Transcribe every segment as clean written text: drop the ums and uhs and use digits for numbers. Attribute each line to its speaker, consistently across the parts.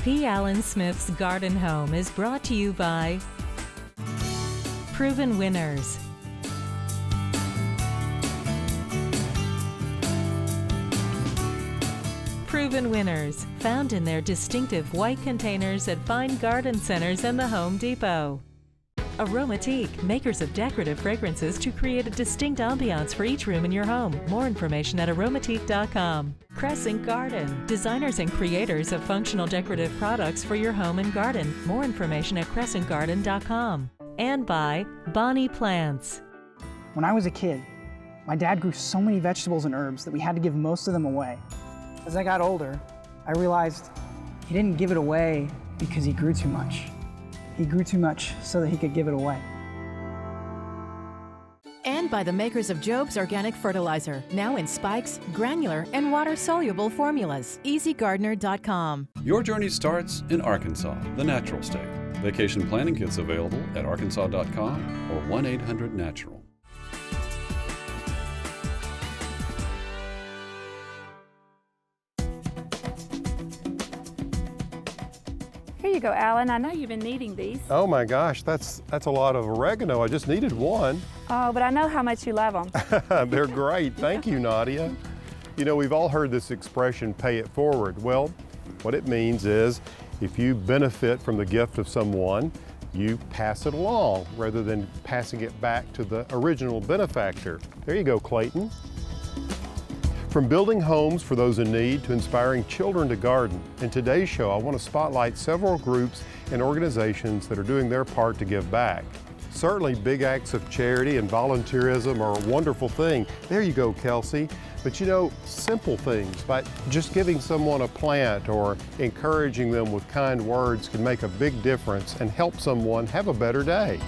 Speaker 1: P. Allen Smith's Garden Home is brought to you by Proven Winners. Proven Winners, found in their distinctive white containers at fine garden centers and the Home Depot. Aromatique, makers of decorative fragrances to create a distinct ambiance for each room in your home. More information at aromatique.com. Crescent Garden, designers and creators of functional decorative products for your home and garden. More information at crescentgarden.com. And by Bonnie Plants.
Speaker 2: When I was a kid, my dad grew so many vegetables and herbs that we had to give most of them away. As I got older, I realized he didn't give it away because he grew too much. He grew too much so that he could give it away.
Speaker 3: And by the makers of Job's Organic Fertilizer, now in spikes, granular, and water-soluble formulas. EasyGardener.com.
Speaker 4: Your journey starts in Arkansas, the natural state. Vacation planning kits available at arkansas.com or 1-800-NATURAL.
Speaker 5: Here you go, Alan. I know you've been needing these.
Speaker 6: Oh my gosh, that's a lot of oregano. I just needed one.
Speaker 5: Oh, but I know how much you love them.
Speaker 6: They're great. Thank you, Nadia. You know, we've all heard this expression, pay it forward. Well, what it means is if you benefit from the gift of someone, you pass it along rather than passing it back to the original benefactor. There you go, Clayton. From building homes for those in need to inspiring children to garden, in today's show I want to spotlight several groups and organizations that are doing their part to give back. Certainly big acts of charity and volunteerism are a wonderful thing. There you go, Kelsey. But you know, simple things, by just giving someone a plant or encouraging them with kind words can make a big difference and help someone have a better day.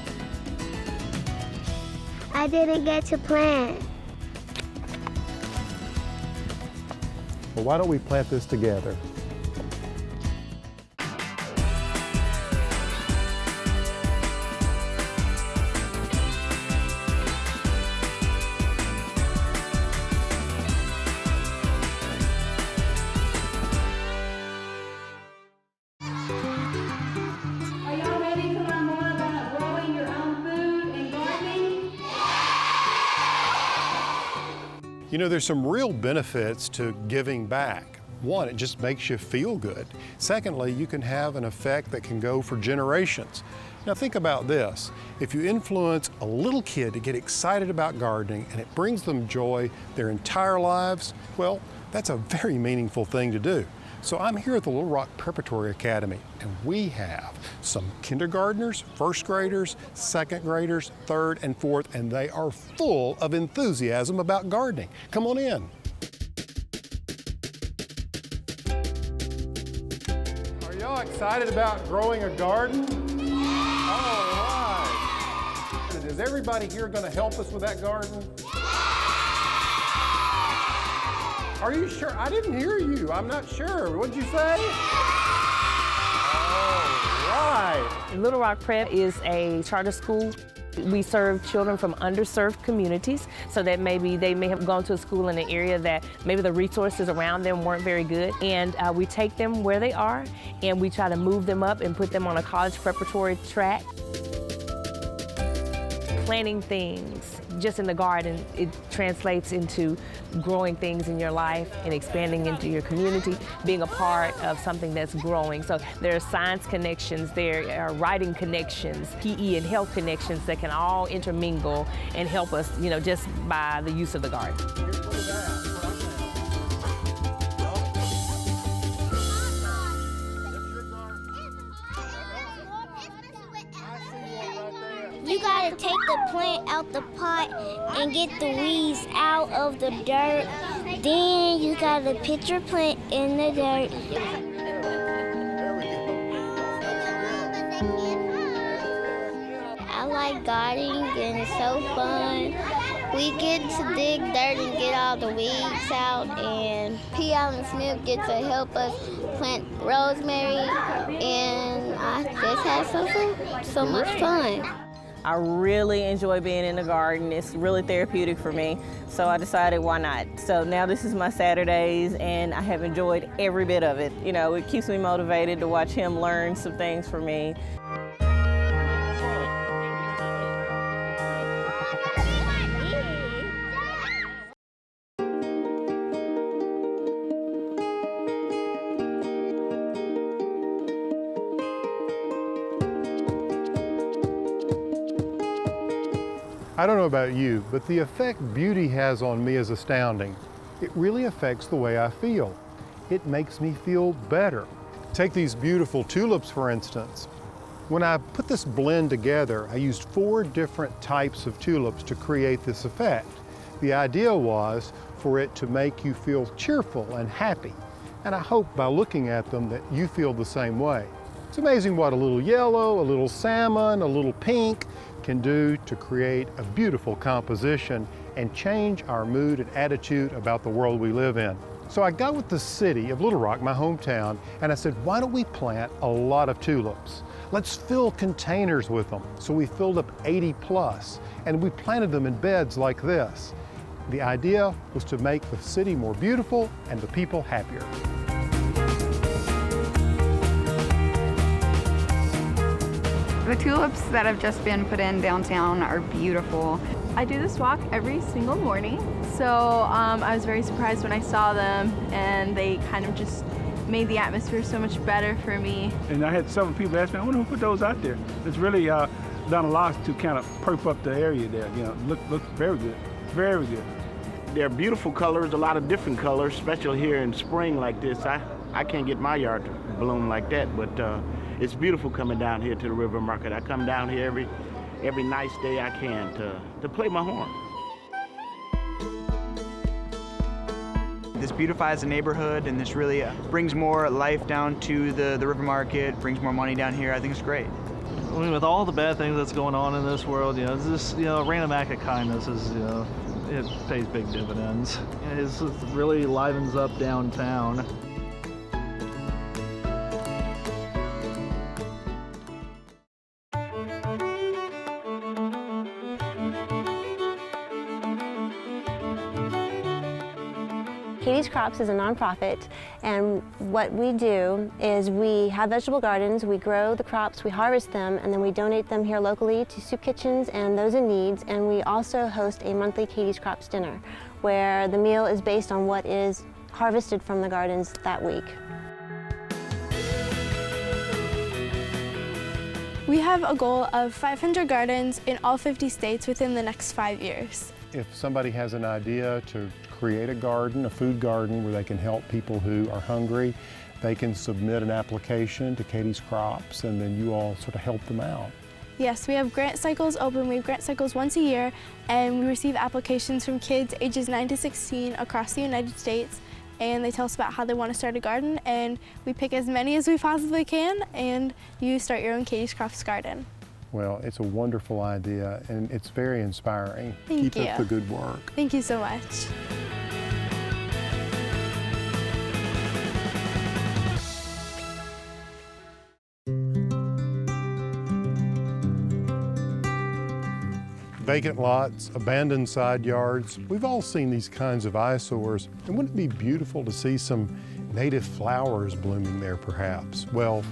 Speaker 7: I didn't get to plant.
Speaker 6: Well, why don't we plant this together?
Speaker 8: Are y'all ready to learn more about growing your own food and gardening?
Speaker 6: You know, there's some real benefits to giving back. One, it just makes you feel good. Secondly, you can have an effect that can go for generations. Now think about this. If you influence a little kid to get excited about gardening and it brings them joy their entire lives, well, that's a very meaningful thing to do. So I'm here at the Little Rock Preparatory Academy, and we have some kindergartners, first graders, second graders, third and fourth, and they are full of enthusiasm about gardening. Come on in. Are y'all excited about growing a garden? All right. Is everybody here going to help us with that garden? Are you sure? I didn't hear you. I'm not sure. What'd you say? All right.
Speaker 9: Little Rock Prep is a charter school. We serve children from underserved communities, so that maybe they may have gone to a school in an area that maybe the resources around them weren't very good. And we take them where they are, and we try to move them up and put them on a college preparatory track. Planting things just in the garden, it translates into growing things in your life and expanding into your community, being a part of something that's growing. So there are science connections, there are writing connections, PE and health connections that can all intermingle and help us, you know, just by the use of the garden.
Speaker 7: You gotta take the plant out the pot and get the weeds out of the dirt. Then you gotta put your plant in the dirt. I like gardening and it's so fun. We get to dig dirt and get all the weeds out, and P. Allen Smith gets to help us plant rosemary, and I just had so much fun.
Speaker 10: I really enjoy being in the garden. It's really therapeutic for me. So I decided, why not? So now this is my Saturdays, and I have enjoyed every bit of it. You know, it keeps me motivated to watch him learn some things from me.
Speaker 6: I don't know about you, but the effect beauty has on me is astounding. It really affects the way I feel. It makes me feel better. Take these beautiful tulips, for instance. When I put this blend together, I used 4 different types of tulips to create this effect. The idea was for it to make you feel cheerful and happy. And I hope by looking at them that you feel the same way. It's amazing what a little yellow, a little salmon, a little pink can do to create a beautiful composition and change our mood and attitude about the world we live in. So I got with the city of Little Rock, my hometown, and I said, why don't we plant a lot of tulips? Let's fill containers with them. So we filled up 80 plus, and we planted them in beds like this. The idea was to make the city more beautiful and the people happier.
Speaker 11: The tulips that have just been put in downtown are beautiful.
Speaker 12: I do this walk every single morning, so I was very surprised when I saw them, and they kind of just made the atmosphere so much better for me.
Speaker 13: And I had several people ask me, I wonder who put those out there. It's really done a lot to kind of perp up the area there. You know, looks very good, very good.
Speaker 14: They're beautiful colors, a lot of different colors, especially here in spring like this. I can't get my yard to bloom like that, but it's beautiful coming down here to the river market. I come down here every nice day I can to play my horn.
Speaker 15: This beautifies the neighborhood, and this really brings more life down to the river market, brings more money down here. I think it's great.
Speaker 16: I mean, with all the bad things that's going on in this world, you know, this, you know, random act of kindness is, you know, it pays big dividends. It really livens up downtown.
Speaker 17: Katie's Krops is a nonprofit, and what we do is we have vegetable gardens, we grow the crops, we harvest them, and then we donate them here locally to soup kitchens and those in need. And we also host a monthly Katie's Krops dinner, where the meal is based on what is harvested from the gardens that week.
Speaker 18: We have a goal of 500 gardens in all 50 states within the next 5 years.
Speaker 6: If somebody has an idea to create a garden, a food garden where they can help people who are hungry, they can submit an application to Katie's Krops, and then you all sort of help them out.
Speaker 18: Yes, we have grant cycles open. We have grant cycles once a year, and we receive applications from kids ages 9 to 16 across the United States, and they tell us about how they want to start a garden, and we pick as many as we possibly can, and you start your own Katie's Krops garden.
Speaker 6: Well, it's a wonderful idea, and it's very inspiring.
Speaker 18: Thank you.
Speaker 6: Keep up the good work.
Speaker 18: Thank you so much.
Speaker 6: Vacant lots, abandoned side yards. We've all seen these kinds of eyesores, and wouldn't it be beautiful to see some native flowers blooming there perhaps? Well,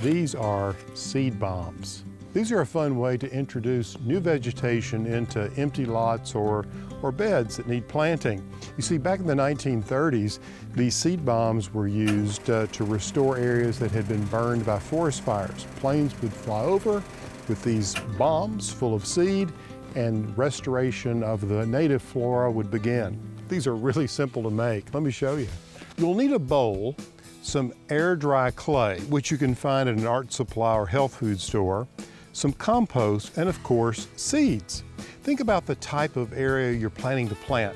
Speaker 6: these are seed bombs. These are a fun way to introduce new vegetation into empty lots or beds that need planting. You see, back in the 1930s, these seed bombs were used to restore areas that had been burned by forest fires. Planes would fly over with these bombs full of seed, and restoration of the native flora would begin. These are really simple to make. Let me show you. You'll need a bowl, some air-dry clay, which you can find at an art supply or health food store, some compost, and of course, seeds. Think about the type of area you're planning to plant.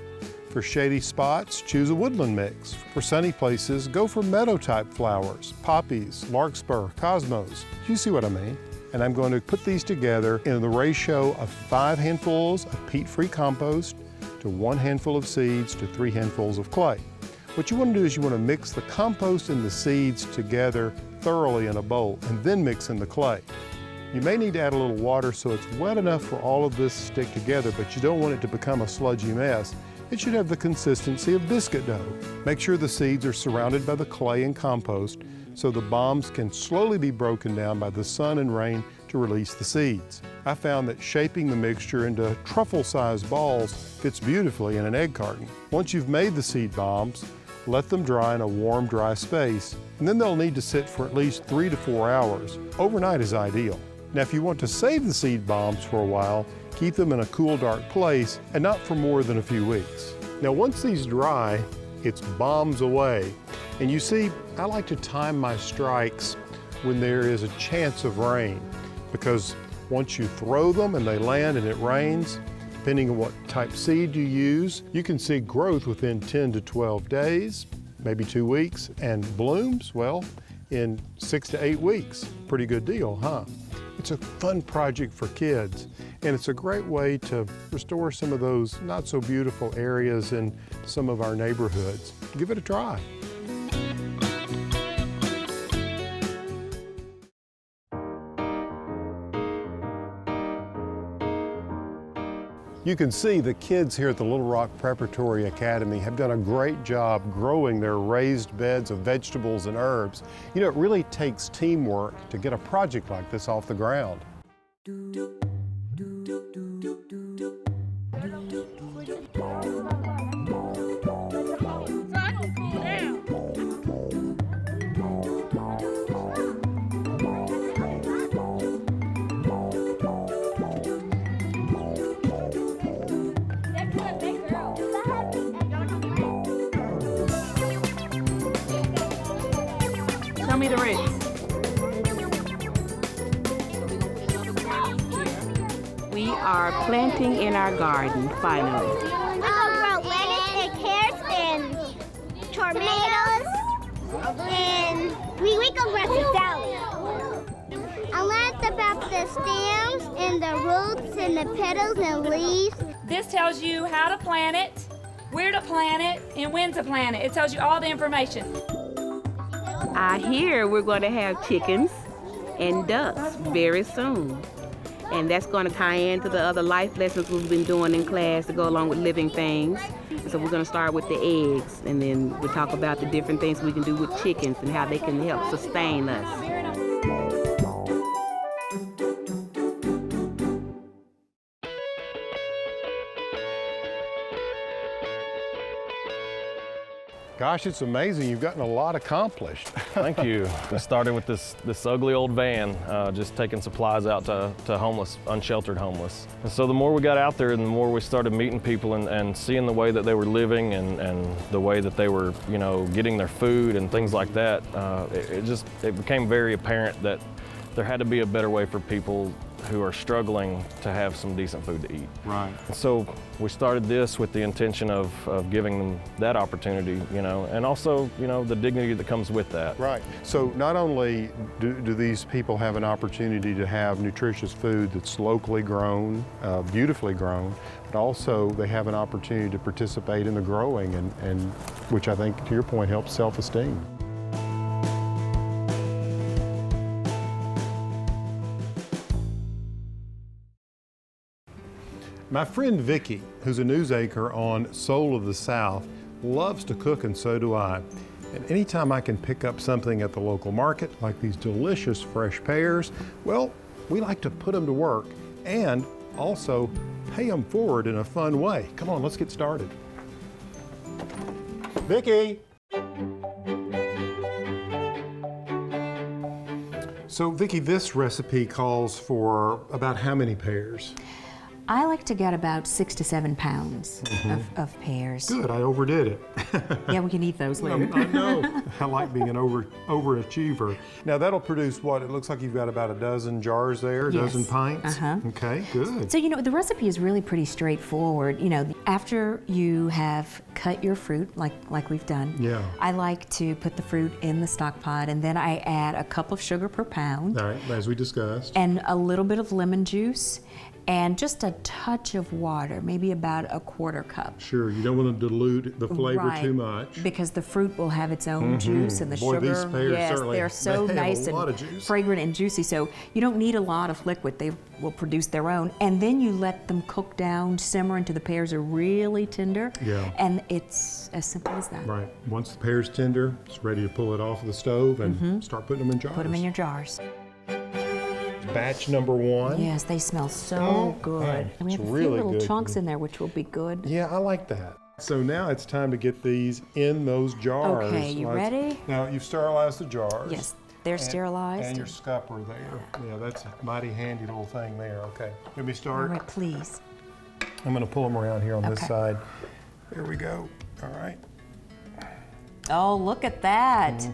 Speaker 6: For shady spots, choose a woodland mix. For sunny places, go for meadow-type flowers, poppies, larkspur, cosmos. You see what I mean? And I'm going to put these together in the ratio of 5 handfuls of peat-free compost to 1 handful of seeds to 3 handfuls of clay. What you want to do is you want to mix the compost and the seeds together thoroughly in a bowl and then mix in the clay. You may need to add a little water so it's wet enough for all of this to stick together, but you don't want it to become a sludgy mess. It should have the consistency of biscuit dough. Make sure the seeds are surrounded by the clay and compost so the bombs can slowly be broken down by the sun and rain to release the seeds. I found that shaping the mixture into truffle-sized balls fits beautifully in an egg carton. Once you've made the seed bombs, let them dry in a warm, dry space, and then they'll need to sit for at least 3 to 4 hours. Overnight is ideal. Now, if you want to save the seed bombs for a while, keep them in a cool, dark place and not for more than a few weeks. Now, once these dry, it's bombs away. And you see, I like to time my strikes when there is a chance of rain, because once you throw them and they land and it rains, depending on what type seed you use, you can see growth within 10 to 12 days, maybe 2 weeks, and blooms, well, in 6 to 8 weeks. Pretty good deal, huh? It's a fun project for kids, and it's a great way to restore some of those not so beautiful areas in some of our neighborhoods. Give it a try. You can see the kids here at the Little Rock Preparatory Academy have done a great job growing their raised beds of vegetables and herbs. You know, it really takes teamwork to get a project like this off the ground.
Speaker 10: Show me the roots. We are planting in our garden, finally.
Speaker 7: We gonna grow lettuce and carrots and tomatoes, and we gonna grow some salad. I learned about the stems and the roots and the petals and leaves.
Speaker 5: This tells you how to plant it, where to plant it, and when to plant it. It tells you all the information.
Speaker 10: I hear we're going to have chickens and ducks very soon. And that's going to tie into the other life lessons we've been doing in class to go along with living things. So we're going to start with the eggs, and then we'll talk about the different things we can do with chickens and how they can help sustain us.
Speaker 6: Gosh, it's amazing. You've gotten a lot accomplished.
Speaker 19: Thank you. We started with this ugly old van, just taking supplies out to homeless, unsheltered homeless. And so the more we got out there and the more we started meeting people and seeing the way that they were living and the way that they were, you know, getting their food and things like that, it became very apparent that there had to be a better way for people who are struggling to have some decent food to eat.
Speaker 6: Right.
Speaker 19: And so we started this with the intention of giving them that opportunity, you know, and also, you know, the dignity that comes with that.
Speaker 6: Right. So not only do these people have an opportunity to have nutritious food that's locally grown, beautifully grown, but also they have an opportunity to participate in the growing and which I think, to your point, helps self-esteem. My friend Vicki, who's a news anchor on Soul of the South, loves to cook, and so do I. And anytime I can pick up something at the local market, like these delicious fresh pears, well, we like to put them to work and also pay them forward in a fun way. Come on, let's get started. Vicki! So Vicki, this recipe calls for about how many pears?
Speaker 20: I like to get about 6 to 7 pounds of pears.
Speaker 6: Good, I overdid it.
Speaker 20: Yeah, we can eat those later.
Speaker 6: I know. I like being an overachiever. Now that'll produce what? It looks like you've got about a dozen jars there, a dozen pints? Okay, good.
Speaker 20: So, you know, the recipe is really pretty straightforward. You know, after you have cut your fruit, like we've done, I like to put the fruit in the stock pot, and then I add a cup of sugar per pound.
Speaker 6: All right, as we discussed.
Speaker 20: And a little bit of lemon juice. and just a touch of water, maybe about a 1/4 cup.
Speaker 6: Sure, you don't want to dilute the flavor too much.
Speaker 20: Because the fruit will have its own juice and the sugar.
Speaker 6: These pears
Speaker 20: yes,
Speaker 6: certainly,
Speaker 20: they're so
Speaker 6: they have
Speaker 20: nice
Speaker 6: a lot
Speaker 20: and
Speaker 6: of juice.
Speaker 20: fragrant and juicy. So you don't need a lot of liquid. They will produce their own. And then you let them cook down, simmer until the pears are really tender.
Speaker 6: Yeah.
Speaker 20: And it's as simple as that.
Speaker 6: Right. Once the pear's tender, it's ready to pull it off of the stove and start putting them in jars.
Speaker 20: Put them in your jars.
Speaker 6: Batch number 1.
Speaker 20: Yes, they smell so good. And we have a few little chunks in there, which will be good.
Speaker 6: Yeah, I like that. So now it's time to get these in those jars.
Speaker 20: Okay, you ready?
Speaker 6: Now, you've sterilized the jars.
Speaker 20: Yes, they're sterilized.
Speaker 6: And your scupper there. Yeah, that's a mighty handy little thing there. Okay, let me start.
Speaker 20: All right, please.
Speaker 6: I'm going to pull them around here on this side. There we go. All right.
Speaker 20: Oh, look at that.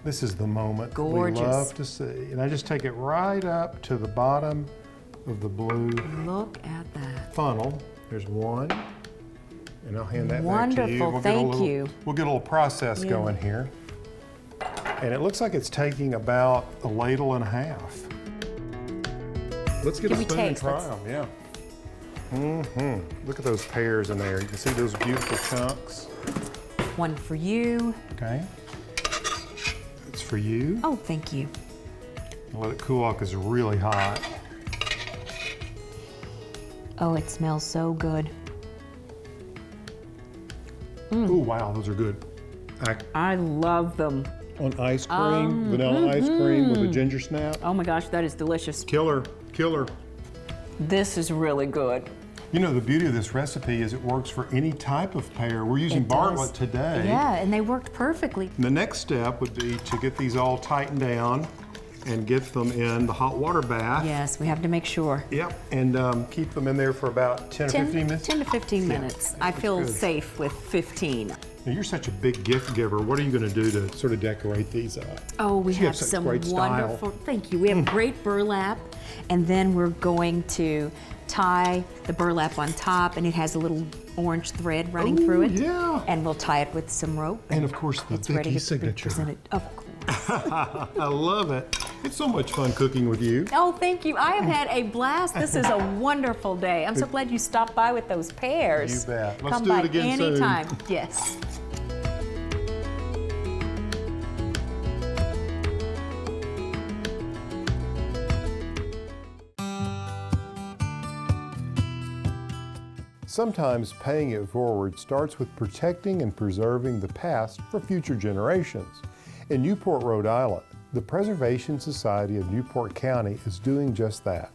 Speaker 6: This is the moment
Speaker 20: Gorgeous.
Speaker 6: we love to see. And I just take it right up to the bottom of the blue
Speaker 20: Look at that.
Speaker 6: funnel. There's one. And I'll hand that
Speaker 20: Wonderful.
Speaker 6: back to you.
Speaker 20: Thank you.
Speaker 6: We'll get a little process going here. And it looks like it's taking about a ladle and a half. Let's get a spoon and try them, yeah. Look at those pears in there. You can see those beautiful chunks.
Speaker 20: One for you.
Speaker 6: Okay. It's for you.
Speaker 20: Oh, thank you.
Speaker 6: I'll let it cool off because it's really hot.
Speaker 20: Oh, it smells so good.
Speaker 6: Oh, wow, those are good.
Speaker 20: I love them.
Speaker 6: On ice cream, vanilla ice cream with a ginger snap.
Speaker 20: Oh my gosh, that is delicious.
Speaker 6: Killer, killer.
Speaker 20: This is really good.
Speaker 6: You know, the beauty of this recipe is it works for any type of pear. We're using Bartlett today.
Speaker 20: Yeah, and they worked perfectly.
Speaker 6: The next step would be to get these all tightened down and get them in the hot water bath.
Speaker 20: Yes, we have to make sure.
Speaker 6: Yep, and keep them in there for about 10 or 15 minutes?
Speaker 20: 10 to 15 minutes. I feel safe with 15.
Speaker 6: Now, you're such a big gift giver. What are you going to do to sort of decorate these up?
Speaker 20: Oh, we have
Speaker 6: such
Speaker 20: some
Speaker 6: great
Speaker 20: wonderful,
Speaker 6: style.
Speaker 20: thank you. We have great burlap, and then we're going to tie the burlap on top, and it has a little orange thread running through it.
Speaker 6: Yeah.
Speaker 20: And we'll tie it with some rope.
Speaker 6: And of course, the Vicky signature.
Speaker 20: Of course.
Speaker 6: I love it. It's so much fun cooking with you.
Speaker 20: Oh, thank you. I have had a blast. This is a wonderful day. I'm so glad you stopped by with those pears.
Speaker 6: You bet. Let's
Speaker 20: Come
Speaker 6: do
Speaker 20: by
Speaker 6: it again soon.
Speaker 20: anytime. Yes.
Speaker 6: Sometimes paying it forward starts with protecting and preserving the past for future generations. In Newport, Rhode Island, the Preservation Society of Newport County is doing just that.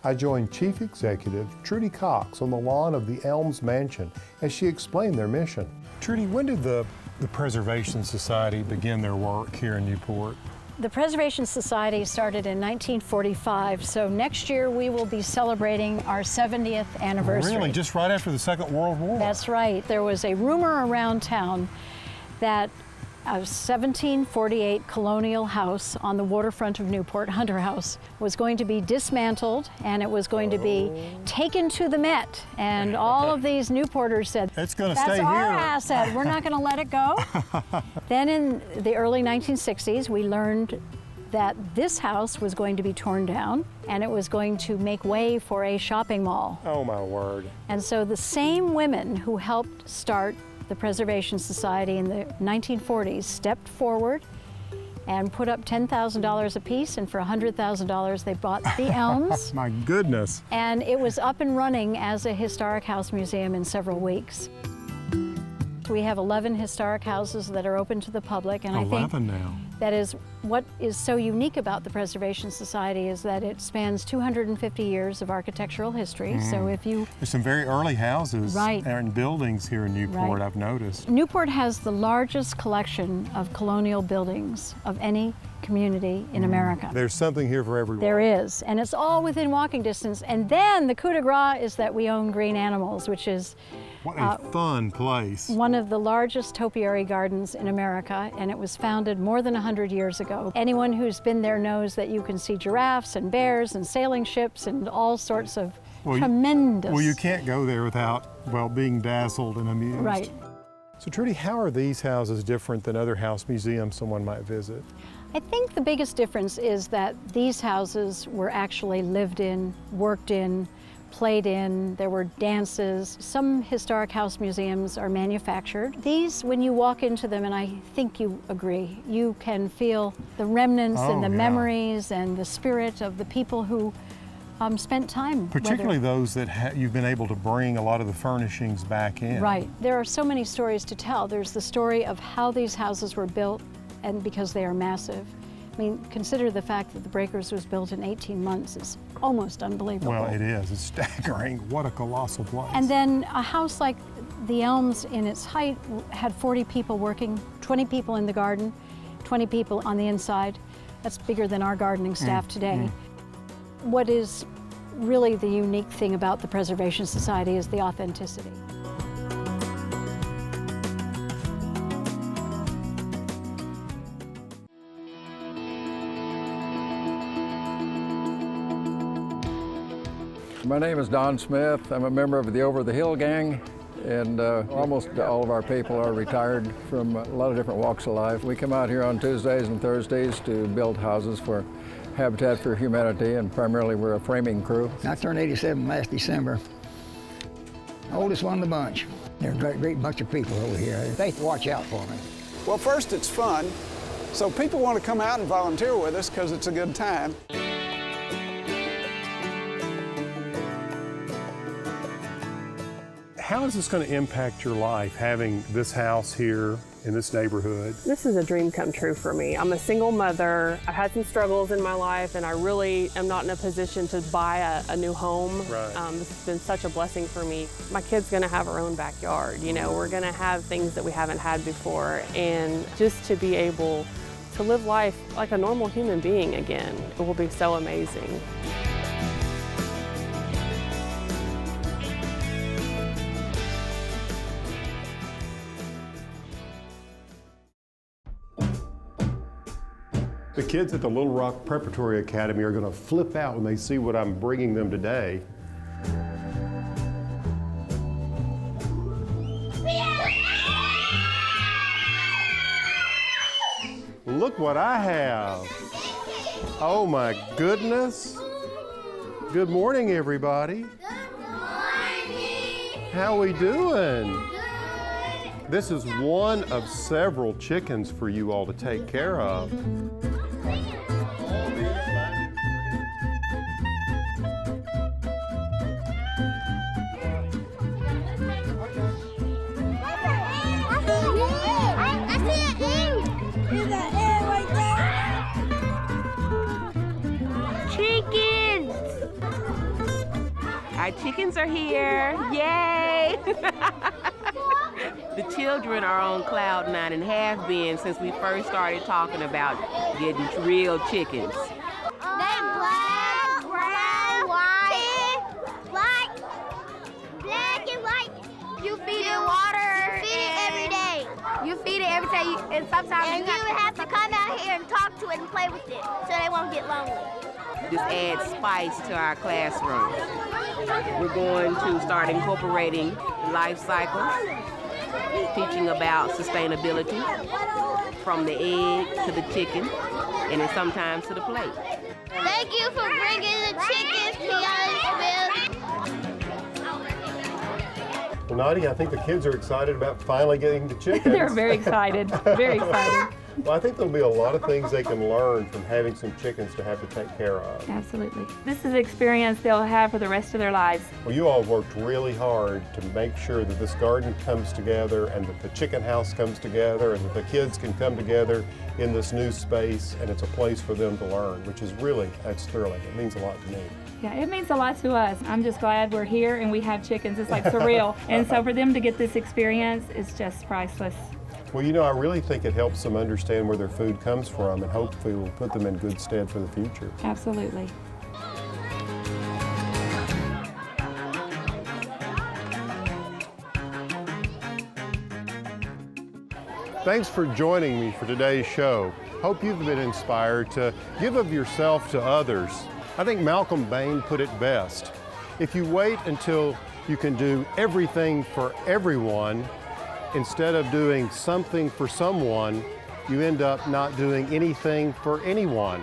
Speaker 6: I joined Chief Executive Trudy Cox on the lawn of the Elms Mansion as she explained their mission. Trudy, when did the Preservation Society begin their work here in Newport?
Speaker 21: The Preservation Society started in 1945, so next year we will be celebrating our 70th anniversary.
Speaker 6: Really? Just right after the Second World War?
Speaker 21: That's right. There was a rumor around town that a 1748 colonial house on the waterfront of Newport, Hunter House, was going to be dismantled and it was going to be taken to the Met. And all of these Newporters said,
Speaker 6: it's going to stay
Speaker 21: here. That's our asset. We're not going to let it go. Then in the early 1960s, we learned that this house was going to be torn down and it was going to make way for a shopping mall.
Speaker 6: Oh my word.
Speaker 21: And so the same women who helped start the Preservation Society in the 1940s stepped forward and put up $10,000 apiece, and for $100,000 they bought the Elms.
Speaker 6: My goodness.
Speaker 21: And it was up and running as a historic house museum in several weeks. We have 11 historic houses that are open to the public, and
Speaker 6: 11
Speaker 21: I think
Speaker 6: now.
Speaker 21: that is what is so unique about the Preservation Society is that it spans 250 years of architectural history. So if you...
Speaker 6: There's some very early houses and buildings here in Newport, I've noticed.
Speaker 21: Newport has the largest collection of colonial buildings of any community in America.
Speaker 6: There's something here for everyone.
Speaker 21: There is, and it's all within walking distance. And then the coup de grace is that we own Green Animals, which is
Speaker 6: what a fun place.
Speaker 21: One of the largest topiary gardens in America, and it was founded more than 100 years ago. Anyone who's been there knows that you can see giraffes and bears and sailing ships and all sorts of tremendous...
Speaker 6: Well, you can't go there without, well, being dazzled and amused.
Speaker 21: Right.
Speaker 6: So Trudy, how are these houses different than other house museums someone might visit?
Speaker 21: I think the biggest difference is that these houses were actually lived in, worked in, played in. There were dances. Some historic house museums are manufactured. These, when you walk into them, and I think you agree, you can feel the remnants and the memories and the spirit of the people who spent time.
Speaker 6: Particularly those that you've been able to bring a lot of the furnishings back in.
Speaker 21: Right. There are so many stories to tell. There's the story of how these houses were built, and because they are massive. I mean, consider the fact that the Breakers was built in 18 months. It's almost unbelievable.
Speaker 6: Well, it is. It's staggering. What a colossal place.
Speaker 21: And then a house like the Elms in its height had 40 people working, 20 people in the garden, 20 people on the inside. That's bigger than our gardening staff today. What is really the unique thing about the Preservation Society is the authenticity.
Speaker 1: My name is Don Smith. I'm a member of the Over the Hill gang, and almost all of our people are retired from a lot of different walks of life. We come out here on Tuesdays and Thursdays to build houses for Habitat for Humanity, and primarily we're a framing crew.
Speaker 22: I turned 87 last December. Oldest one in the bunch. They're a great bunch of people over here. They watch out for me.
Speaker 23: Well, first, it's fun. So people want to come out and volunteer with us because it's a good time.
Speaker 6: How is this going to impact your life, having this house here in this neighborhood?
Speaker 24: This is a dream come true for me. I'm a single mother. I've had some struggles in my life, and I really am not in a position to buy a new home.
Speaker 6: Right.
Speaker 24: This has been such a blessing for me. My kid's gonna have her own backyard. You know, we're gonna have things that we haven't had before, and just to be able to live life like a normal human being again, it will be so amazing.
Speaker 6: The kids at the Little Rock Preparatory Academy are going to flip out when they see what I'm bringing them today. Look what I have. Oh my goodness. Good morning, everybody. Good morning. How we doing? Good. This is one of several chickens for you all to take care of.
Speaker 25: Our chickens are here, yay! The children are on cloud nine and have been since we first started talking about getting real chickens.
Speaker 7: They're black, brown, white, black and white. You feed it water. You feed it every day. You feed it every day, and sometimes you have to come out here and talk to it and play with it so they won't get lonely.
Speaker 25: This adds spice to our classroom. We're going to start incorporating life cycles, teaching about sustainability from the egg to the chicken, and then sometimes to the plate.
Speaker 7: Thank you for bringing the chickens to Youngsville.
Speaker 6: Well, Nadia, I think the kids are excited about finally getting the chickens.
Speaker 24: They're very excited, very excited.
Speaker 6: Well, I think there'll be a lot of things they can learn from having some chickens to have to take care of.
Speaker 24: Absolutely. This is an experience they'll have for the rest of their lives.
Speaker 6: Well, you all worked really hard to make sure that this garden comes together and that the chicken house comes together and that the kids can come together in this new space, and it's a place for them to learn, which is really, that's thrilling. It means a lot to me.
Speaker 5: Yeah, it means a lot to us. I'm just glad we're here and we have chickens. It's like surreal. And so for them to get this experience is just priceless.
Speaker 6: Well, you know, I really think it helps them understand where their food comes from, and hopefully will put them in good stead for the future.
Speaker 5: Absolutely.
Speaker 6: Thanks for joining me for today's show. Hope you've been inspired to give of yourself to others. I think Malcolm Bain put it best. If you wait until you can do everything for everyone, instead of doing something for someone, you end up not doing anything for anyone.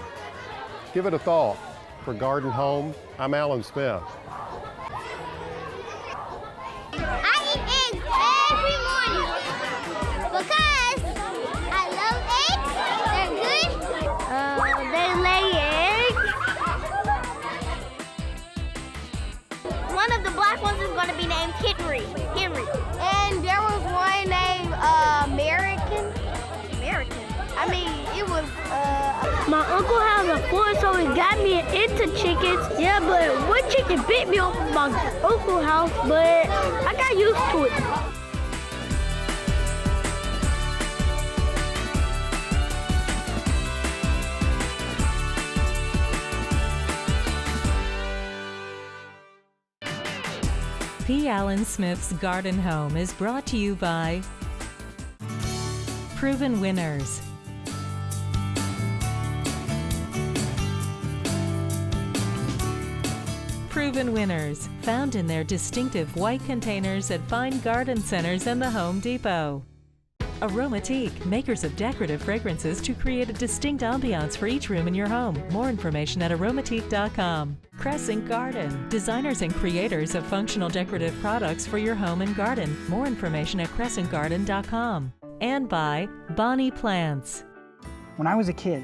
Speaker 6: Give it a thought. For Garden Home, I'm Alan Smith.
Speaker 7: I eat eggs every morning because I love eggs. They're good. They lay eggs. One of the black ones is going to be named Henry. And there was one named American. I mean, it was, my uncle has a farm, so he got me into chickens. Yeah, but one chicken bit me off of my uncle's house, but I got used to it.
Speaker 2: P. Allen Smith's Garden Home is brought to you by Proven Winners. Proven Winners, found in their distinctive white containers at fine garden centers and the Home Depot. Aromatique, makers of decorative fragrances to create a distinct ambiance for each room in your home. More information at aromatique.com. Crescent Garden, designers and creators of functional decorative products for your home and garden. More information at crescentgarden.com. And by Bonnie Plants.
Speaker 3: When I was a kid,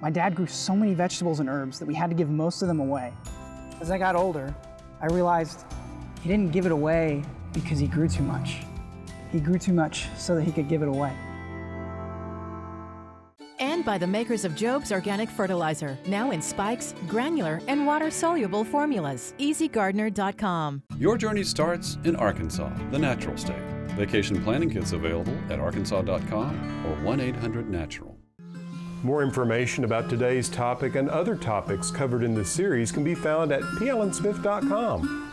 Speaker 3: my dad grew so many vegetables and herbs that we had to give most of them away. As I got older, I realized he didn't give it away because he grew too much. He grew too much so that he could give it away.
Speaker 4: And by the makers of Job's Organic Fertilizer, now in spikes, granular, and water-soluble formulas. EasyGardener.com.
Speaker 8: Your journey starts in Arkansas, the natural state. Vacation planning kits available at arkansas.com or 1-800-NATURAL.
Speaker 6: More information about today's topic and other topics covered in this series can be found at plsmith.com.